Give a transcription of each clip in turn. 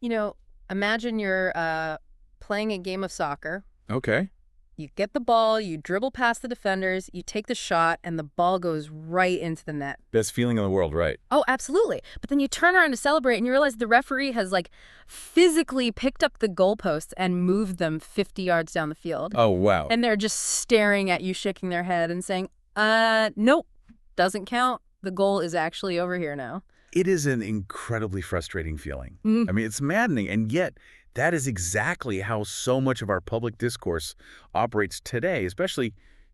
You know, imagine you're playing a game of soccer. Okay. You get the ball, you dribble past the defenders, you take the shot, and the ball goes right into the net. Best feeling in the world, right? Oh, absolutely. But then you turn around to celebrate and you realize the referee has, like, physically picked up the goalposts and moved them 50 yards down the field. Oh, wow. And they're just staring at you, shaking their head and saying, nope, doesn't count. The goal is actually over here now. It is an incredibly frustrating feeling. Mm. I mean, it's maddening, and yet that is exactly how so much of our public discourse operates today, especially,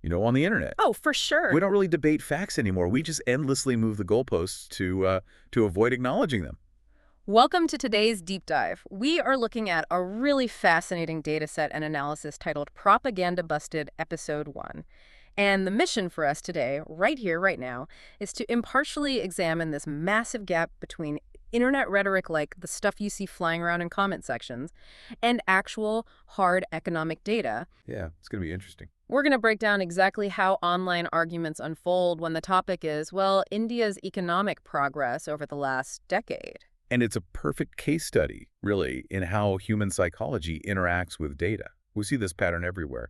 on the internet. Oh, for sure. We don't really debate facts anymore. We just endlessly move the goalposts to avoid acknowledging them. Welcome to today's deep dive. We are looking at a really fascinating data set and analysis titled Propaganda Busted Episode 1. And the mission for us today, right here, right now, is to impartially examine this massive gap between internet rhetoric like the stuff you see flying around in comment sections and actual hard economic data. Yeah, it's going to be interesting. We're going to break down exactly how online arguments unfold when the topic is, well, India's economic progress over the last decade. And it's a perfect case study, really, in how human psychology interacts with data. We see this pattern everywhere.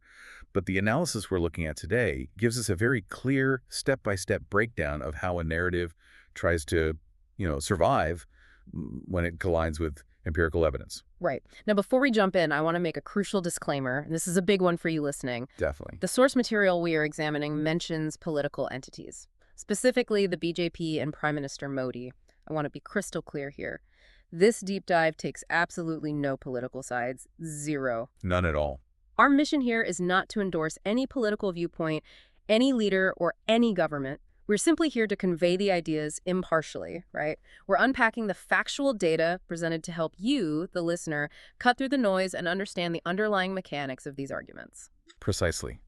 But the analysis we're looking at today gives us a very clear step-by-step breakdown of how a narrative tries to, survive when it collides with empirical evidence. Right. Now, before we jump in, I want to make a crucial disclaimer, and this is a big one for you listening. Definitely. The source material we are examining mentions political entities, specifically the BJP and Prime Minister Modi. I want to be crystal clear here. This deep dive takes absolutely no political sides, zero. None at all. Our mission here is not to endorse any political viewpoint, any leader, or any government. We're simply here to convey the ideas impartially, right? We're unpacking the factual data presented to help you, the listener, cut through the noise and understand the underlying mechanics of these arguments. Precisely.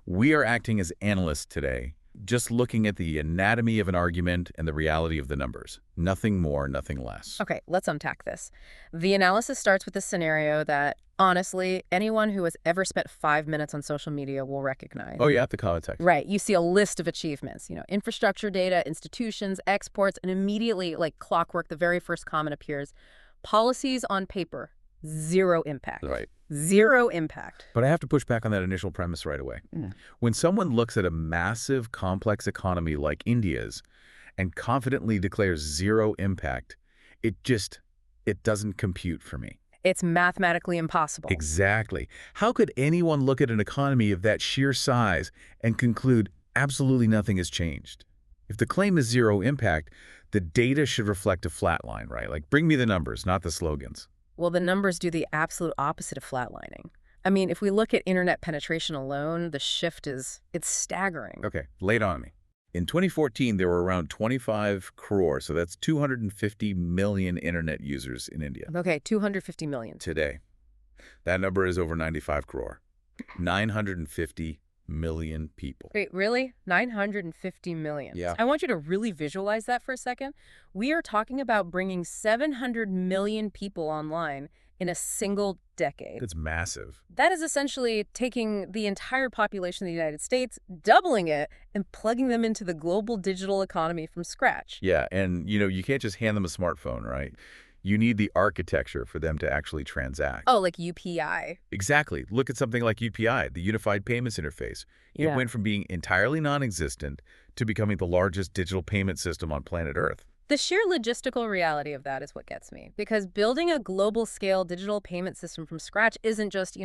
We are acting as analysts today, just looking at the anatomy of an argument and the reality of the numbers. Nothing more, nothing less. Okay, let's unpack this. The analysis starts with a scenario that, honestly, anyone who has ever spent 5 minutes on social media will recognize. Oh, yeah, the comment section. Right. You see a list of achievements, infrastructure data, institutions, exports, and immediately, like clockwork, the very first comment appears. Policies on paper, zero impact. Right. Zero impact. But I have to push back on that initial premise right away. When someone looks at a massive, complex economy like India's and confidently declares zero impact, it doesn't compute for me. It's mathematically impossible. Exactly. How could anyone look at an economy of that sheer size and conclude absolutely nothing has changed? If the claim is zero impact, the data should reflect a flat line, right? Like, bring me the numbers, not the slogans. Well, the numbers do the absolute opposite of flatlining. I mean, if we look at internet penetration alone, the shift it's staggering. Okay, lay it on me. In 2014, there were around 25 crore, so that's 250 million internet users in India. Okay, 250 million. Today, that number is over 95 crore. 950 million people. Wait, really? 950 million? Yeah. I want you to really visualize that for a second. We are talking about bringing 700 million people online in a single decade. It's massive. That is essentially taking the entire population of the United States, doubling it, and plugging them into the global digital economy from scratch. Yeah, and you can't just hand them a smartphone, right? You need the architecture for them to actually transact. Oh, like UPI. Exactly. Look at something like UPI, the Unified Payments Interface. It Yeah. went from being entirely non-existent to becoming the largest digital payment system on planet Earth. The sheer logistical reality of that is what gets me. Because building a global-scale digital payment system from scratch isn't just,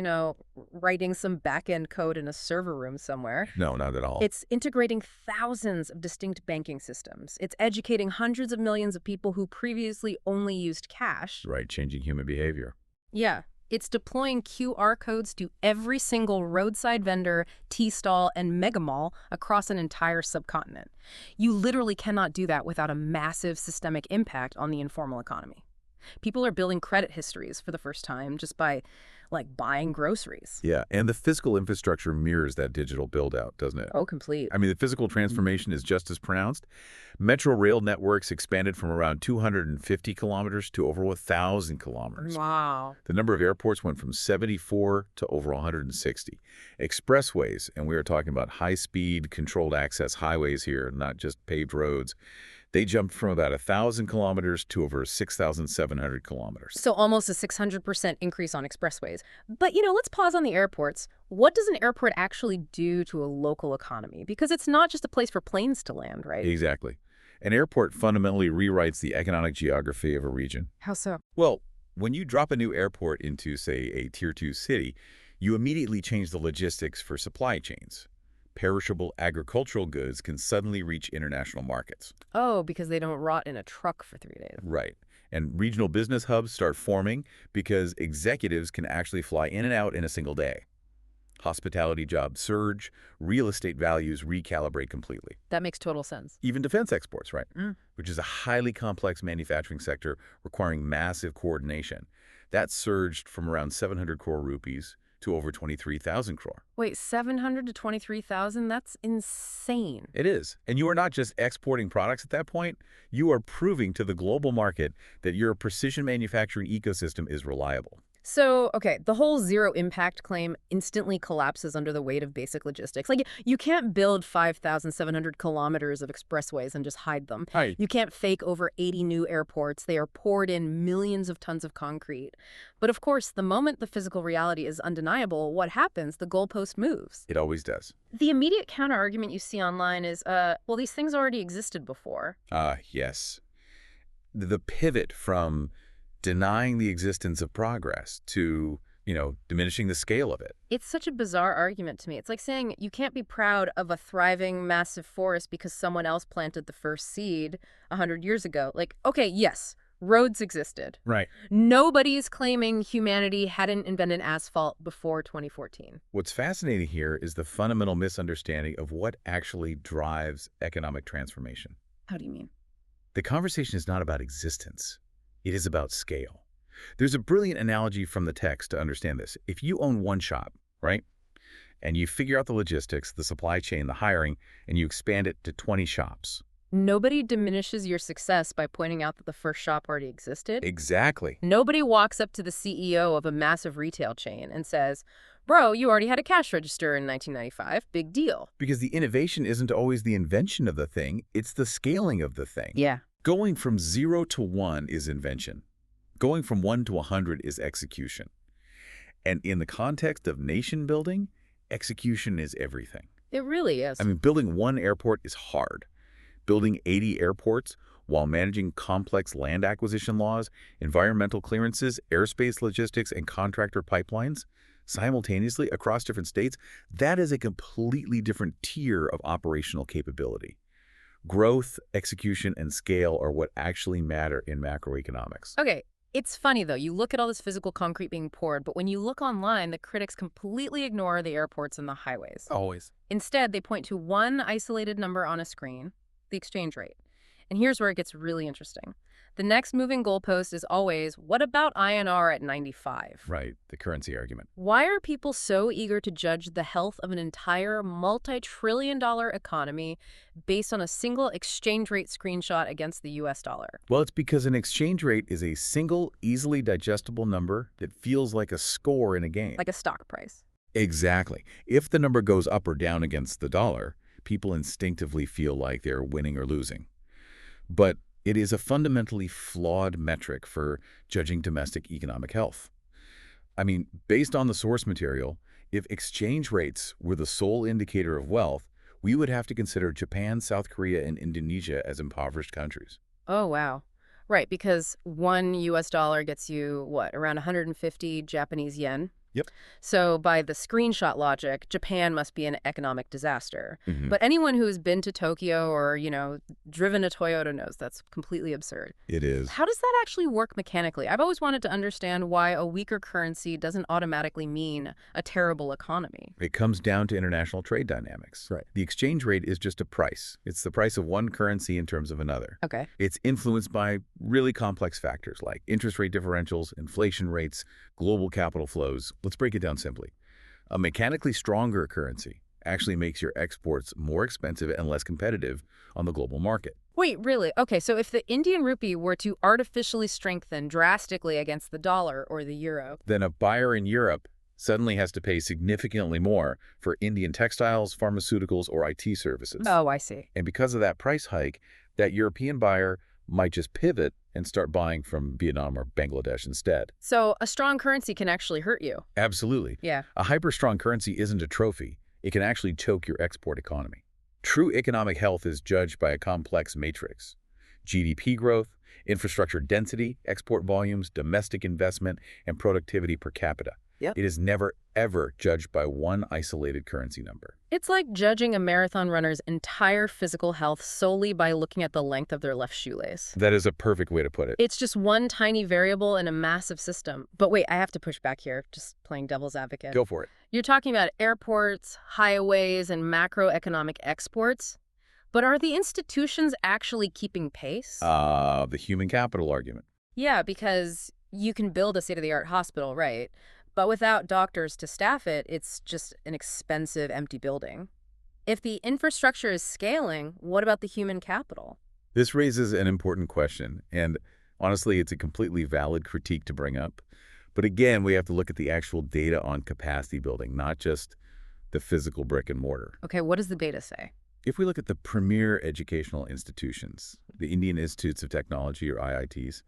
writing some back-end code in a server room somewhere. No, not at all. It's integrating thousands of distinct banking systems. It's educating hundreds of millions of people who previously only used cash. Right, changing human behavior. Yeah. It's deploying QR codes to every single roadside vendor, tea stall, and mega mall across an entire subcontinent. You literally cannot do that without a massive systemic impact on the informal economy. People are building credit histories for the first time just by, buying groceries. Yeah, and the physical infrastructure mirrors that digital build-out, doesn't it? Oh, complete. I mean, the physical transformation is just as pronounced. Metro rail networks expanded from around 250 kilometers to over 1,000 kilometers. Wow. The number of airports went from 74 to over 160. Expressways, and we are talking about high-speed, controlled access highways here, not just paved roads. They jumped from about 1,000 kilometers to over 6,700 kilometers. So almost a 600% increase on expressways. But, let's pause on the airports. What does an airport actually do to a local economy? Because it's not just a place for planes to land, right? Exactly. An airport fundamentally rewrites the economic geography of a region. How so? Well, when you drop a new airport into, say, a Tier 2 city, you immediately change the logistics for supply chains. Perishable agricultural goods can suddenly reach international markets. Oh, because they don't rot in a truck for 3 days. Right. And regional business hubs start forming because executives can actually fly in and out in a single day. Hospitality jobs surge, real estate values recalibrate completely. That makes total sense. Even defense exports, right? Mm. Which is a highly complex manufacturing sector requiring massive coordination. That surged from around 700 crore rupees to over 23,000 crore. Wait, 700 to 23,000? That's insane. It is. And you are not just exporting products at that point. You are proving to the global market that your precision manufacturing ecosystem is reliable. So, okay, the whole zero impact claim instantly collapses under the weight of basic logistics. Like, you can't build 5,700 kilometers of expressways and just hide them. Right. You can't fake over 80 new airports. They are poured in millions of tons of concrete. But of course, the moment the physical reality is undeniable, what happens? The goalpost moves. It always does. The immediate counter-argument you see online is, well, these things already existed before. Yes. The pivot from denying the existence of progress to, diminishing the scale of it. It's such a bizarre argument to me. It's like saying you can't be proud of a thriving, massive forest because someone else planted the first seed 100 years ago. Like, okay, yes, roads existed. Right. Nobody's claiming humanity hadn't invented asphalt before 2014. What's fascinating here is the fundamental misunderstanding of what actually drives economic transformation. How do you mean? The conversation is not about existence. It is about scale. There's a brilliant analogy from the text to understand this. If you own one shop, right, and you figure out the logistics, the supply chain, the hiring, and you expand it to 20 shops. Nobody diminishes your success by pointing out that the first shop already existed. Exactly. Nobody walks up to the CEO of a massive retail chain and says, bro, you already had a cash register in 1995. Big deal. Because the innovation isn't always the invention of the thing, it's the scaling of the thing. Yeah. Going from 0 to 1 is invention. Going from 1 to 100 is execution. And in the context of nation building, execution is everything. It really is. I mean, building one airport is hard. Building 80 airports while managing complex land acquisition laws, environmental clearances, airspace logistics, and contractor pipelines simultaneously across different states, that is a completely different tier of operational capability. Growth, execution, and scale are what actually matter in macroeconomics. Okay, it's funny, though. You look at all this physical concrete being poured, but when you look online, the critics completely ignore the airports and the highways. Always. Instead, they point to one isolated number on a screen, the exchange rate. And here's where it gets really interesting. The next moving goalpost is always, what about INR at 95? Right, the currency argument. Why are people so eager to judge the health of an entire multi-trillion-dollar economy based on a single exchange rate screenshot against the US dollar? Well, it's because an exchange rate is a single, easily digestible number that feels like a score in a game. Like a stock price. Exactly. If the number goes up or down against the dollar, people instinctively feel like they're winning or losing. But it is a fundamentally flawed metric for judging domestic economic health. I mean, based on the source material, if exchange rates were the sole indicator of wealth, we would have to consider Japan, South Korea, and Indonesia as impoverished countries. Oh, wow. Right, because one US dollar gets you, what, around 150 Japanese yen? Yep. So by the screenshot logic, Japan must be an economic disaster. But anyone who's been to Tokyo or, driven a Toyota knows that's completely absurd. It is. How does that actually work mechanically? I've always wanted to understand why a weaker currency doesn't automatically mean a terrible economy. It comes down to international trade dynamics. Right. The exchange rate is just a price. It's the price of one currency in terms of another. Okay. It's influenced by really complex factors like interest rate differentials, inflation rates, global capital flows. Let's break it down simply. A mechanically stronger currency actually makes your exports more expensive and less competitive on the global market. Wait, really? Okay, so if the Indian rupee were to artificially strengthen drastically against the dollar or the euro, Then a buyer in Europe suddenly has to pay significantly more for Indian textiles, pharmaceuticals, or IT services. oh, I see. And because of that price hike, That European buyer might just pivot and start buying from Vietnam or Bangladesh instead. So a strong currency can actually hurt you. Absolutely. Yeah. A hyper-strong currency isn't a trophy. It can actually choke your export economy. True economic health is judged by a complex matrix. GDP growth, infrastructure density, export volumes, domestic investment, and productivity per capita. Yep. It is never, ever judged by one isolated currency number. It's like judging a marathon runner's entire physical health solely by looking at the length of their left shoelace. That is a perfect way to put it. It's just one tiny variable in a massive system. But wait, I have to push back here, just playing devil's advocate. Go for it. You're talking about airports, highways, and macroeconomic exports. But are the institutions actually keeping pace? The human capital argument. Yeah, because you can build a state-of-the-art hospital, right? But without doctors to staff it, it's just an expensive, empty building. If the infrastructure is scaling, what about the human capital? This raises an important question, and honestly, it's a completely valid critique to bring up. But again, we have to look at the actual data on capacity building, not just the physical brick and mortar. Okay, what does the data say? If we look at the premier educational institutions, the Indian Institutes of Technology, or IITs,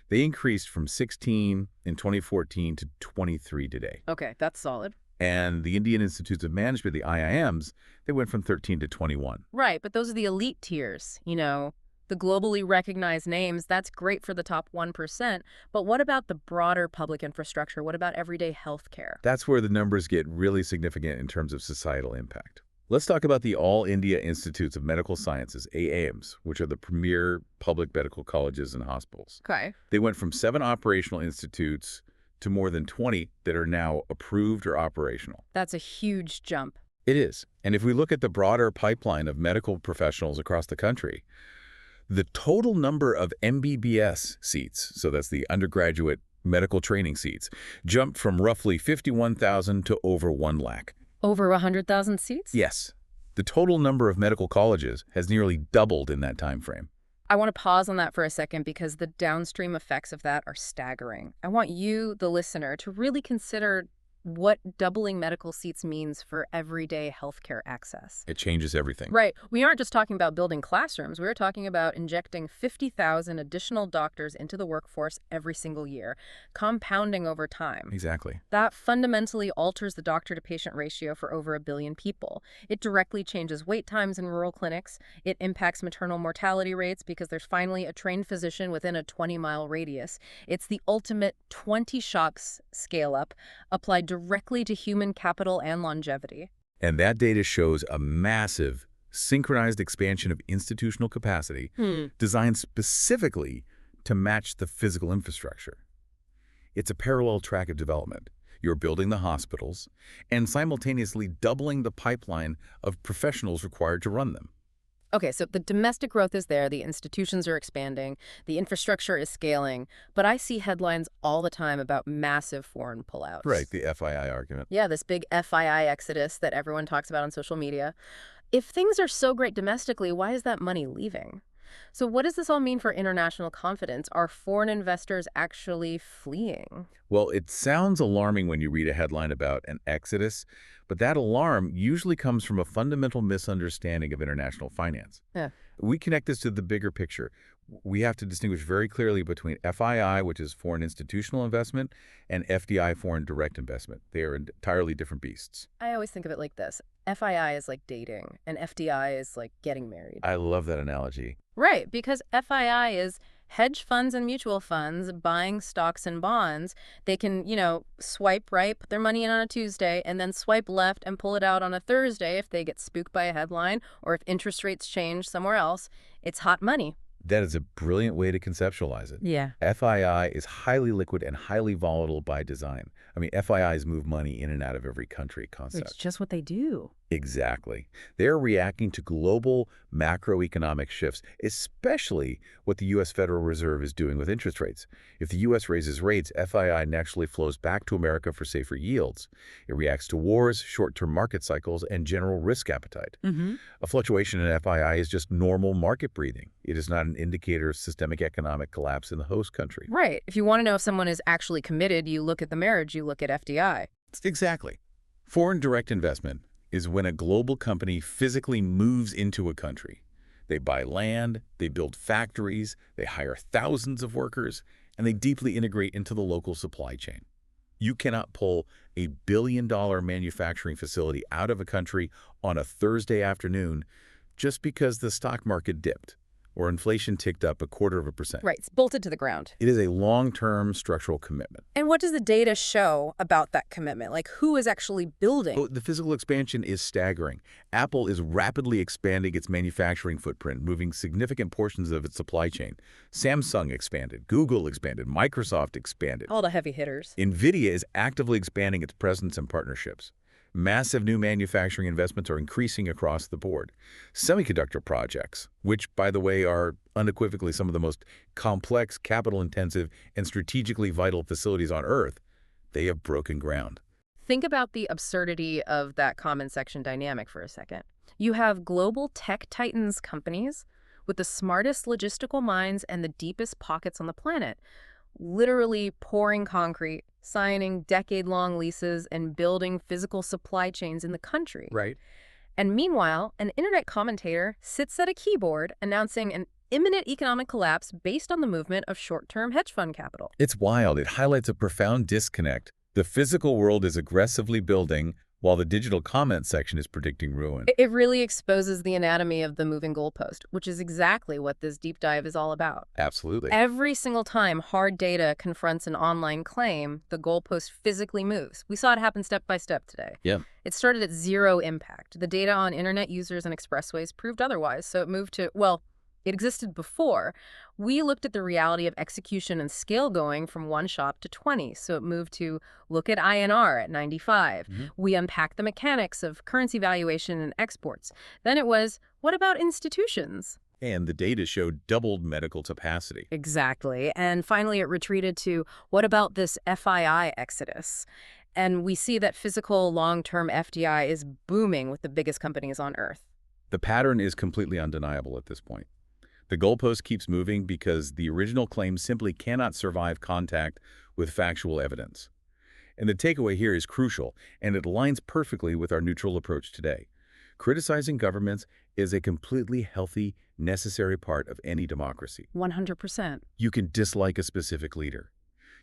they increased from 16 in 2014 to 23 today. Okay, that's solid. And the Indian Institutes of Management, the IIMs, they went from 13 to 21. Right, but those are the elite tiers, the globally recognized names. That's great for the top 1%. But what about the broader public infrastructure? What about everyday healthcare? That's where the numbers get really significant in terms of societal impact. Let's talk about the All India Institutes of Medical Sciences, AIIMS, which are the premier public medical colleges and hospitals. Okay. They went from 7 operational institutes to more than 20 that are now approved or operational. That's a huge jump. It is. And if we look at the broader pipeline of medical professionals across the country, the total number of MBBS seats, so that's the undergraduate medical training seats, jumped from roughly 51,000 to over 1 lakh. Over 100,000 seats? Yes. The total number of medical colleges has nearly doubled in that time frame. I want to pause on that for a second because the downstream effects of that are staggering. I want you, the listener, to really consider what doubling medical seats means for everyday healthcare access. It changes everything. Right. We aren't just talking about building classrooms. We're talking about injecting 50,000 additional doctors into the workforce every single year, compounding over time. Exactly. That fundamentally alters the doctor-to-patient ratio for over 1 billion people. It directly changes wait times in rural clinics. It impacts maternal mortality rates because there's finally a trained physician within a 20-mile radius. It's the ultimate 20 shops scale-up applied directly to human capital and longevity. And that data shows a massive, synchronized expansion of institutional capacity designed specifically to match the physical infrastructure. It's a parallel track of development. You're building the hospitals and simultaneously doubling the pipeline of professionals required to run them. Okay, so the domestic growth is there, the institutions are expanding, the infrastructure is scaling, but I see headlines all the time about massive foreign pullouts. Right, the FII argument. Yeah, this big FII exodus that everyone talks about on social media. If things are so great domestically, why is that money leaving? So what does this all mean for international confidence? Are foreign investors actually fleeing? Well, it sounds alarming when you read a headline about an exodus, but that alarm usually comes from a fundamental misunderstanding of international finance. Yeah. We connect this to the bigger picture. We have to distinguish very clearly between FII, which is foreign institutional investment, and FDI, foreign direct investment. They are entirely different beasts. I always think of it like this. FII is like dating, and FDI is like getting married. I love that analogy. Right, because FII is hedge funds and mutual funds buying stocks and bonds. They can, swipe right, put their money in on a Tuesday, and then swipe left and pull it out on a Thursday if they get spooked by a headline or if interest rates change somewhere else. It's hot money. That is a brilliant way to conceptualize it. Yeah. FII is highly liquid and highly volatile by design. I mean, FIIs move money in and out of every country concept. It's just what they do. Exactly. They're reacting to global macroeconomic shifts, especially what the U.S. Federal Reserve is doing with interest rates. If the U.S. raises rates, FII naturally flows back to America for safer yields. It reacts to wars, short-term market cycles, and general risk appetite. A fluctuation in FII is just normal market breathing. It is not an indicator of systemic economic collapse in the host country. Right. If you want to know if someone is actually committed, you look at the marriage, you look at FDI. Exactly. Foreign direct investment is when a global company physically moves into a country. They buy land, they build factories, they hire thousands of workers, and they deeply integrate into the local supply chain. You cannot pull a billion-dollar manufacturing facility out of a country on a Thursday afternoon just because the stock market dipped or inflation ticked up 0.25%. Right, it's bolted to the ground. It is a long-term structural commitment. And what does the data show about that commitment? Like, who is actually building? Oh, the physical expansion is staggering. Apple is rapidly expanding its manufacturing footprint, moving significant portions of its supply chain. Samsung expanded, Google expanded, Microsoft expanded. All the heavy hitters. NVIDIA is actively expanding its presence and partnerships. Massive new manufacturing investments are increasing across the board. Semiconductor projects, which, by the way, are unequivocally some of the most complex, capital-intensive, and strategically vital facilities on Earth, they have broken ground. Think about the absurdity of that comment section dynamic for a second. You have global tech titans companies with the smartest logistical minds and the deepest pockets on the planet, literally pouring concrete, signing decade-long leases, and building physical supply chains in the country. Right. And meanwhile, an internet commentator sits at a keyboard announcing an imminent economic collapse based on the movement of short-term hedge fund capital. It's wild. It highlights a profound disconnect. The physical world is aggressively building, while the digital comment section is predicting ruin. It really exposes the anatomy of the moving goalpost, which is exactly what this deep dive is all about. Absolutely. Every single time hard data confronts an online claim, the goalpost physically moves. We saw it happen step by step today. Yeah. It started at zero impact. The data on internet users and expressways proved otherwise, so it moved to, well, it existed before. We looked at the reality of execution and scale going from 1 shop to 20, so it moved to look at INR at 95. We unpacked the mechanics of currency valuation and exports. Then it was, what about institutions? And the data showed doubled medical capacity. Exactly. And finally, it retreated to, what about this FII exodus? And we see that physical long-term FDI is booming with the biggest companies on Earth. The pattern is completely undeniable at this point. The goalpost keeps moving because the original claim simply cannot survive contact with factual evidence. And the takeaway here is crucial, and it aligns perfectly with our neutral approach today. Criticizing governments is a completely healthy, necessary part of any democracy. 100%. You can dislike a specific leader.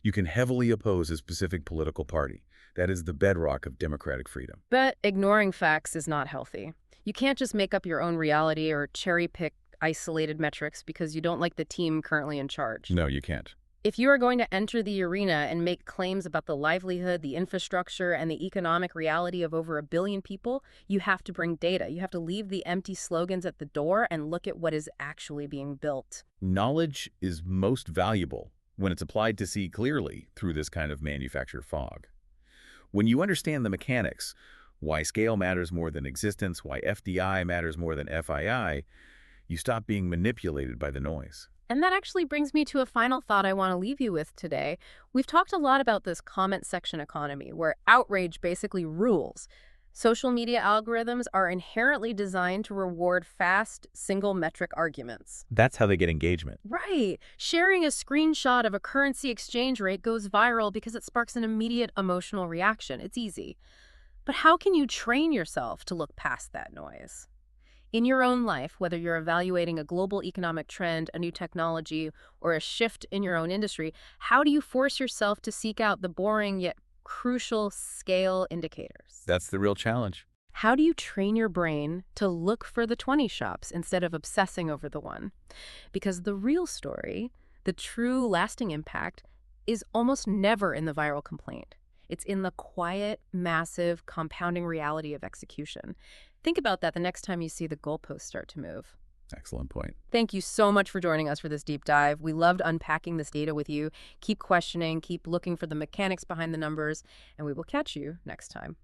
You can heavily oppose a specific political party. That is the bedrock of democratic freedom. But ignoring facts is not healthy. You can't just make up your own reality or cherry-pick isolated metrics because you don't like the team currently in charge. No, you can't. If you are going to enter the arena and make claims about the livelihood, the infrastructure, and the economic reality of over 1 billion people, you have to bring data. You have to leave the empty slogans at the door and look at what is actually being built. Knowledge is most valuable when it's applied to see clearly through this kind of manufactured fog. When you understand the mechanics, why scale matters more than existence, why FDI matters more than FII, you stop being manipulated by the noise. And that actually brings me to a final thought I want to leave you with today. We've talked a lot about this comment section economy, where outrage basically rules. Social media algorithms are inherently designed to reward fast, single-metric arguments. That's how they get engagement. Right. Sharing a screenshot of a currency exchange rate goes viral because it sparks an immediate emotional reaction. It's easy. But how can you train yourself to look past that noise? In your own life, whether you're evaluating a global economic trend, a new technology, or a shift in your own industry, how do you force yourself to seek out the boring yet crucial scale indicators? That's the real challenge. How do you train your brain to look for the 20 shops instead of obsessing over the one? Because the real story, the true lasting impact, is almost never in the viral complaint. It's in the quiet, massive, compounding reality of execution. Think about that the next time you see the goalposts start to move. Excellent point. Thank you so much for joining us for this deep dive. We loved unpacking this data with you. Keep questioning, keep looking for the mechanics behind the numbers, and we will catch you next time.